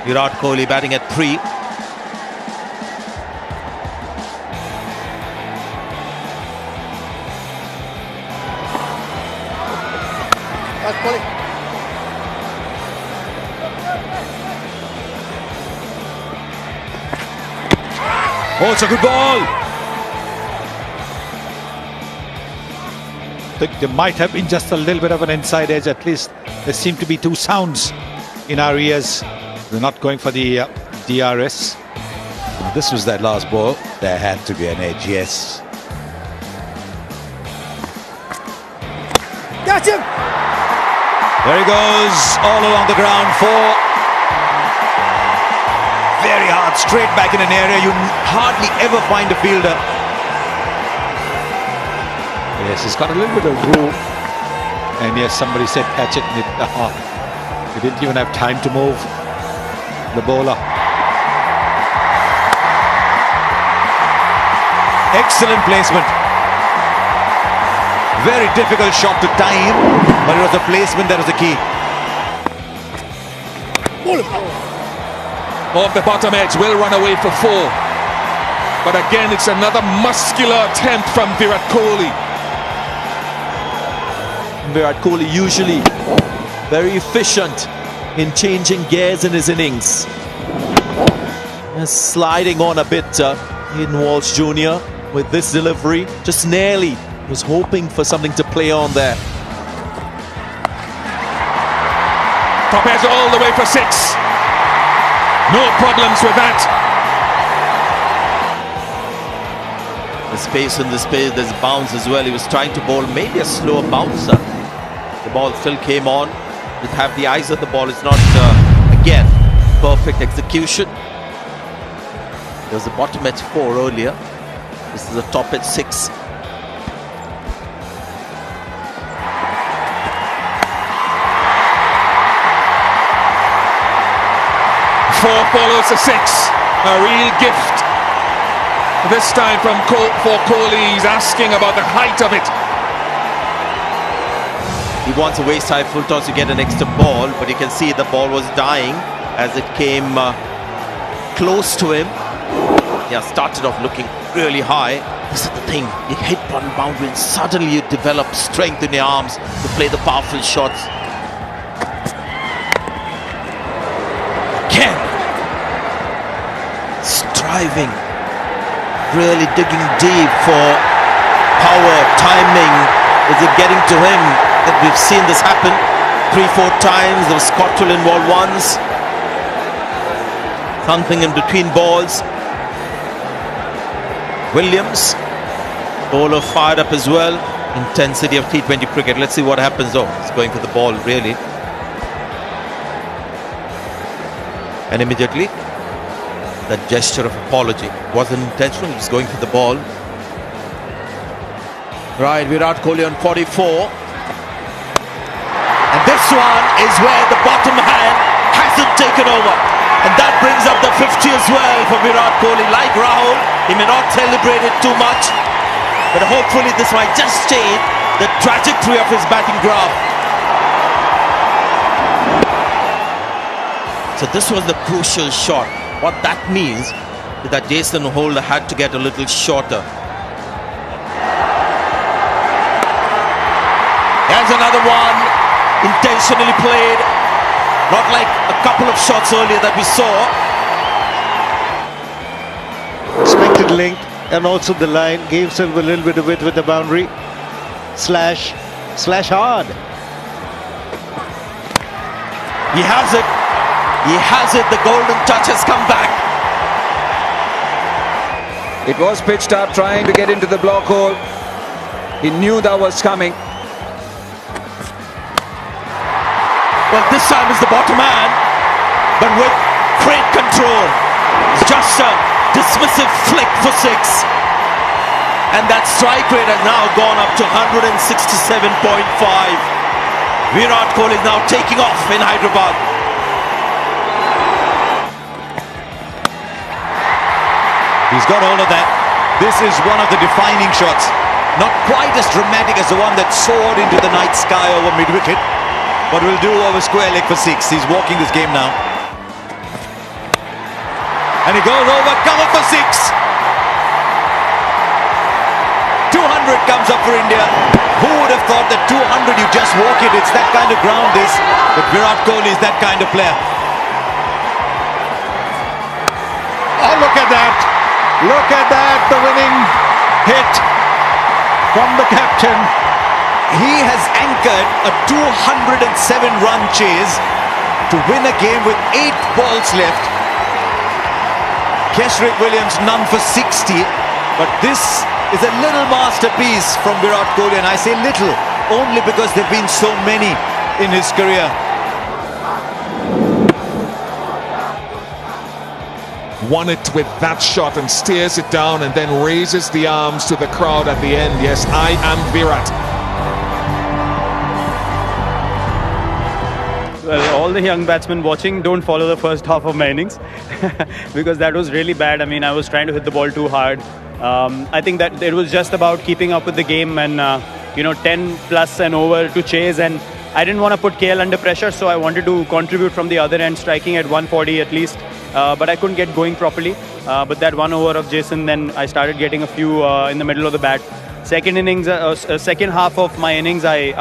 Virat Kohli batting at 3. Oh, it's a good ball. I think there might have been just a little bit of an inside edge. At least there seem to be two sounds in our ears. We're not going for the DRS. This was that last ball. There had to be an edge, yes. Got him! There he goes, all along the ground. 4. Very hard, straight back in an area you hardly ever find a fielder. Yes, he's got a little bit of room. And yes, somebody said catch it. And he didn't even have time to move the bowler. Excellent placement. Very difficult shot to time, but it was the placement that was the key. Off the bottom edge, will run away for 4. But again, it's another muscular attempt from Virat Kohli. Virat Kohli usually very efficient in changing gears in his innings. Sliding on a bit, Hayden Walsh Jr. with this delivery. Just nearly was hoping for something to play on there. Top edge all the way for 6. No problems with that. The space in the space, there's bounce as well. He was trying to bowl maybe a slower bouncer. The ball still came on. With have the eyes of the ball, it's not, again, perfect execution. There was a bottom edge 4 earlier. This is a top edge 6. Four follows a 6. A real gift. This time for Kohli. He's asking about the height of it. He wants a waist high full toss to get an extra ball, but you can see the ball was dying as it came close to him. Yeah, started off looking really high. This is the thing, you hit one boundary and suddenly you develop strength in your arms to play the powerful shots. Again, striving, really digging deep for power, timing. Is it getting to him? That we've seen this happen 3-4 times. There was Scotland involved once. Something in between balls. Williams, bowler fired up as well. Intensity of T20 cricket. Let's see what happens. Oh, he's going for the ball really. And immediately that gesture of apology wasn't intentional. He was going for the ball. Right, Virat Kohli on 44. And this one is where the bottom hand hasn't taken over. And that brings up the 50 as well for Virat Kohli. Like Rahul, he may not celebrate it too much, but hopefully this might just change the trajectory of his batting graph. So this was the crucial shot. What that means is that Jason Holder had to get a little shorter. There's another one, intentionally played, not like a couple of shots earlier that we saw. Expected length and also the line, gave himself a little bit of width with the boundary. Slash hard. He has it. He has it. The golden touch has come back. It was pitched up, trying to get into the block hole. He knew that was coming. Well, this time is the bottom man, but with great control. It's just a dismissive flick for 6. And that strike rate has now gone up to 167.5. Virat Kohli is now taking off in Hyderabad. He's got all of that. This is one of the defining shots. Not quite as dramatic as the one that soared into the night sky over mid-wicket, but will do over square leg for 6. He's walking this game now. and he goes over, cover for 6. 200 comes up for India. Who would have thought that 200 you just walk it? It's that kind of ground this. But Virat Kohli is that kind of player. Oh, look at that. Look at that. The winning hit from the captain. He has anchored a 207-run chase to win a game with 8 balls left. Kesrick Williams none for 60. But this is a little masterpiece from Virat Kohli, and I say little only because there have been so many in his career. Won it with that shot and steers it down and then raises the arms to the crowd at the end. Yes, I am Virat. Well, all the young batsmen watching, don't follow the first half of my innings because that was really bad. I mean, I was trying to hit the ball too hard. I think that it was just about keeping up with the game and 10 plus and over to chase, and I didn't want to put KL under pressure, so I wanted to contribute from the other end, striking at 140 at least, but I couldn't get going properly. But that 1 over of Jason, then I started getting a few in the middle of the bat. Second half of my innings, I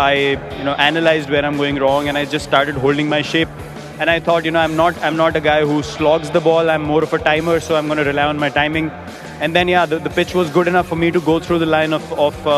analyzed where I'm going wrong, and I just started holding my shape. And I thought, I'm not a guy who slogs the ball. I'm more of a timer, so I'm going to rely on my timing. And then, the pitch was good enough for me to go through the line of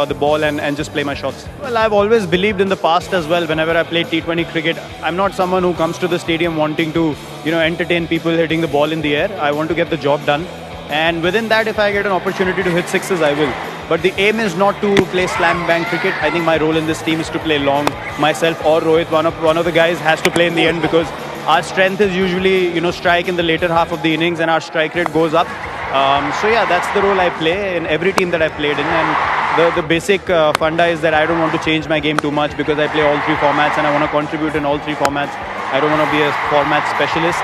the ball and just play my shots. Well, I've always believed in the past as well. Whenever I played T20 cricket, I'm not someone who comes to the stadium wanting to, entertain people hitting the ball in the air. I want to get the job done. And within that, if I get an opportunity to hit sixes, I will. But the aim is not to play slam bang cricket. I think my role in this team is to play long. Myself or Rohit, one of the guys, has to play in the end because our strength is usually, strike in the later half of the innings and our strike rate goes up. That's the role I play in every team that I played in. And the basic funda is that I don't want to change my game too much because I play all 3 formats and I want to contribute in all 3 formats. I don't want to be a format specialist.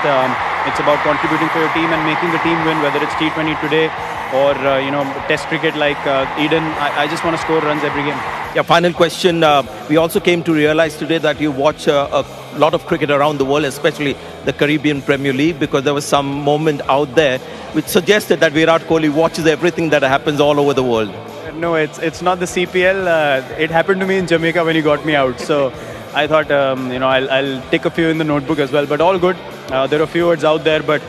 It's about contributing for your team and making the team win, whether it's T20 today or Test cricket like Eden. I just want to score runs every game. Yeah, final question. We also came to realize today that you watch a lot of cricket around the world, especially the Caribbean Premier League, because there was some moment out there which suggested that Virat Kohli watches everything that happens all over the world. No, it's not the CPL. It happened to me in Jamaica when he got me out. So I thought, I'll take a few in the notebook as well. But all good. There are a few words out there, but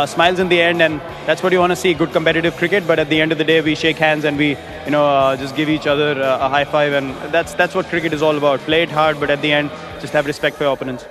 smiles in the end, and that's what you want to see. Good competitive cricket, but at the end of the day, we shake hands and we, just give each other a high five, and that's what cricket is all about. Play it hard, but at the end, just have respect for your opponents.